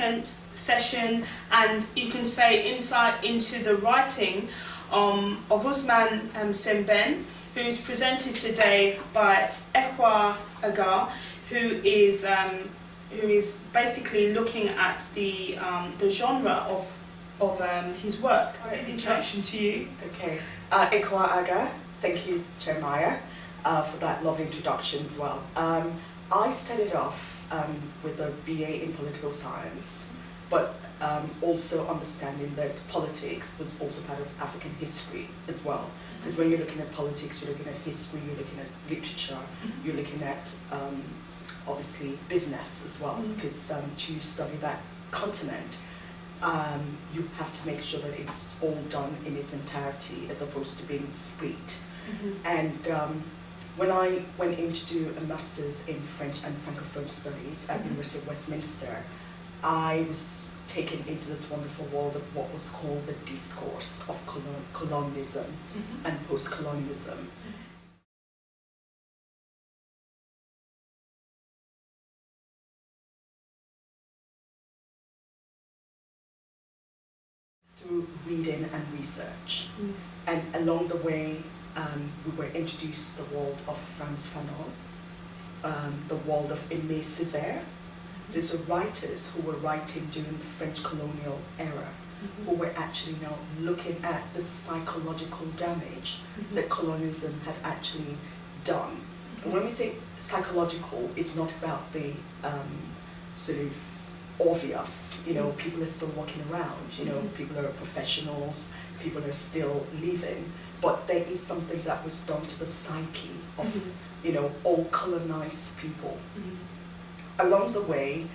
content session, and you can say insight into the writing of Usman Semben, who is presented today by Ekwa Aga, who is basically looking at the genre of his work. Introduction to you. Okay, Ekwa Aga, thank you, Jeremiah, for that lovely introduction as well. I started off with a BA in political science, but also understanding that politics was also part of African history as well. Because when you're looking at politics, you're looking at history, you're looking at literature, you're looking at obviously business as well. Because to study that continent, you have to make sure that it's all done in its entirety as opposed to being split. And when I went in to do a master's in French and Francophone studies at the University of Westminster, I was taken into this wonderful world of what was called the discourse of colonialism and post-colonialism. Through reading and research. And along the way, we were introduced to the world of Frantz Fanon, the world of Aimé Césaire. These are writers who were writing during the French colonial era, who were actually now looking at the psychological damage that colonialism had actually done. And when we say psychological, it's not about the sort of obvious, you know, people are still walking around, you know, people are professionals, people are still living, but there is something that was done to the psyche of, you know, all colonized people. Along the way,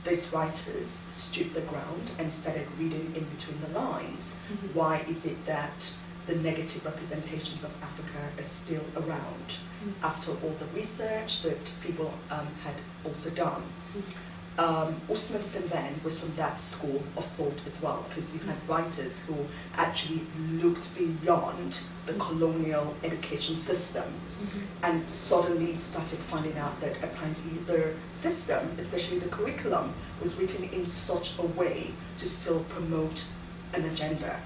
these writers stood the ground and started reading in between the lines. Why is it that the negative representations of Africa are still around after all the research that people had also done? Usman Semben was from that school of thought as well, because you had writers who actually looked beyond the colonial education system and suddenly started finding out that apparently the system, especially the curriculum, was written in such a way to still promote an agenda.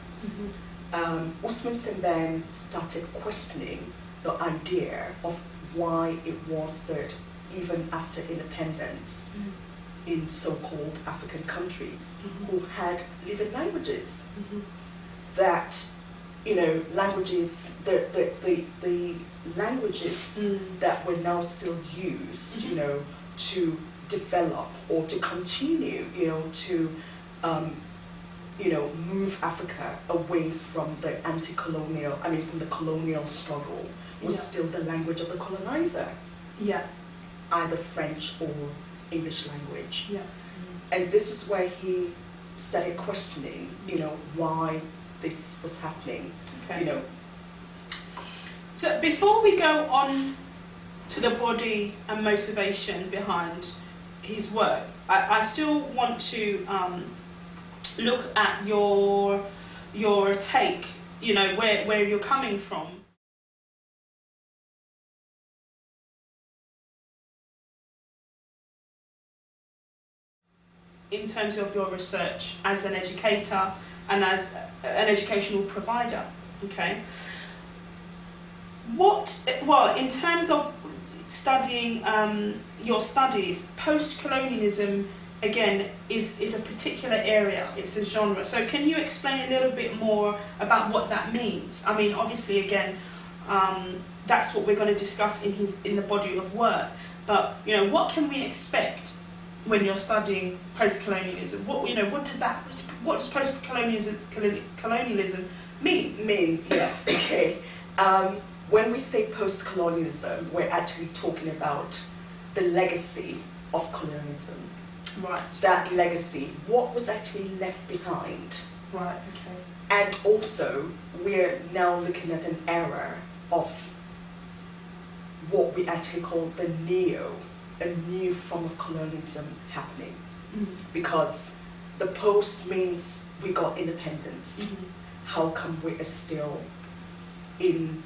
Usman Semben started questioning the idea of why it was that even after independence, in so-called African countries who had living languages, that, you know, languages, the languages that were now still used, you know, to develop or to continue, you know, to, you know, move Africa away from the anti-colonial, I mean, from the colonial struggle, was still the language of the colonizer. Either French or English language. And this is where he started questioning, you know, why this was happening. You know. So before we go on to the body and motivation behind his work, I still want to look at your take, you know, where you're coming from. In terms of your research as an educator and as an educational provider, okay? Well, in terms of studying your studies, post-colonialism, again, is a particular area, it's a genre. So can you explain a little bit more about what that means? I mean, obviously, again, that's what we're going to discuss in the body of work, but, you know, what can we expect when you're studying post-colonialism? What does post-colonialism mean? Yes, okay. When we say post-colonialism, we're actually talking about the legacy of colonialism. Right. That legacy, what was actually left behind. Right, okay. And also, we're now looking at an era of what we actually call the a new form of colonialism happening. Because the post means we got independence. How come we are still in,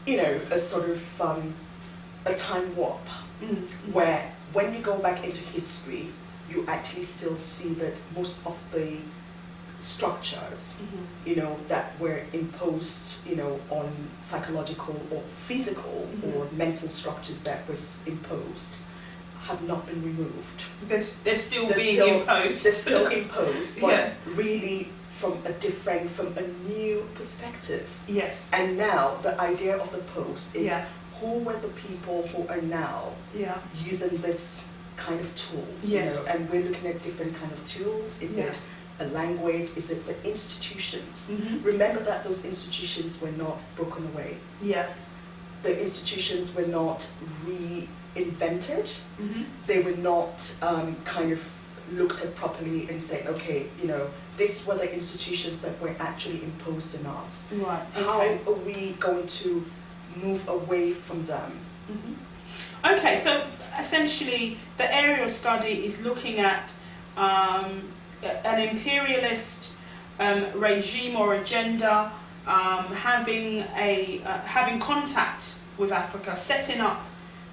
you know, a sort of a time warp where when you go back into history, you actually still see that most of the structures, that were imposed, on psychological or physical or mental structures that was imposed, have not been removed. They're still being imposed. They're still imposed, but Yeah. really from a new perspective. Yes. And now the idea of the post is Yeah. who were the people who are now Yeah. using this kind of tools, Yes. and we're looking at different kind of tools. Is Yeah. it a language? Is it the institutions? Remember Remember that those institutions were not broken away. Yeah. The institutions were not reinvented. They were not kind of looked at properly and said, okay, these were the institutions that were actually imposed on us. Right. How Okay. are we going to move away from them? Okay, so essentially the area of study is looking at an imperialist regime or agenda having contact with Africa, setting up,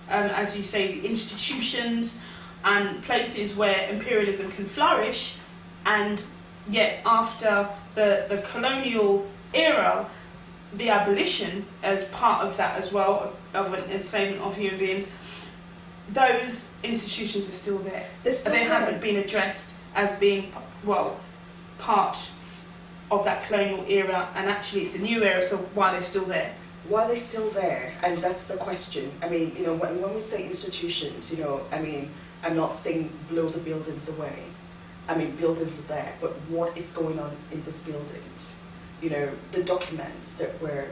as you say, the institutions and places where imperialism can flourish, and yet after the colonial era, the abolition as part of that as well, of an enslavement of human beings, those institutions are still there. They haven't been addressed as being, part of that colonial era, and actually it's a new era, so why they're still there? Why they're still there, and that's the question. I mean, when we say institutions, I'm not saying blow the buildings away. I mean, buildings are there, but what is going on in these buildings? The documents that were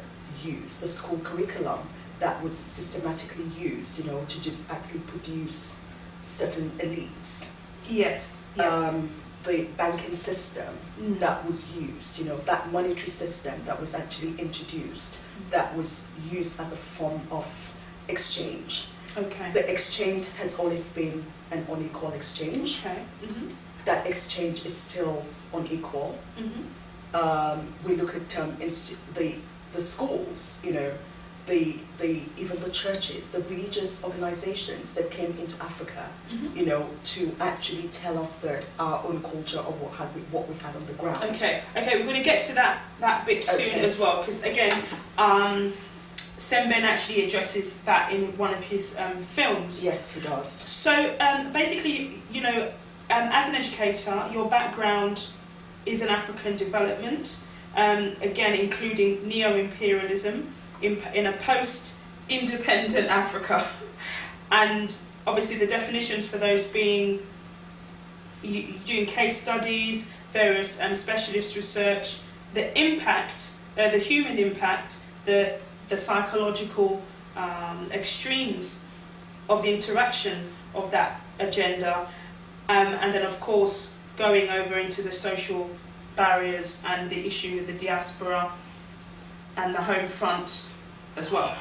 used, the school curriculum that was systematically used, to just actually produce certain elites. Yes. Yeah. The banking system that was used, that monetary system that was actually introduced, that was used as a form of exchange. Okay. The exchange has always been an unequal exchange. Okay. That exchange is still unequal. We look at the schools, even the churches, the religious organizations that came into Africa, to actually tell us that our own culture or what we had on the ground. Okay, we're going to get to that bit soon as well, because again, Semben actually addresses that in one of his films. Yes, he does. So basically, as an educator, your background is in African development, again including neo-imperialism in a post-independent Africa, and obviously the definitions for those being doing case studies, various specialist research, the impact, the human impact, the psychological extremes of the interaction of that agenda, and then of course going over into the social barriers and the issue of the diaspora and the home front as well.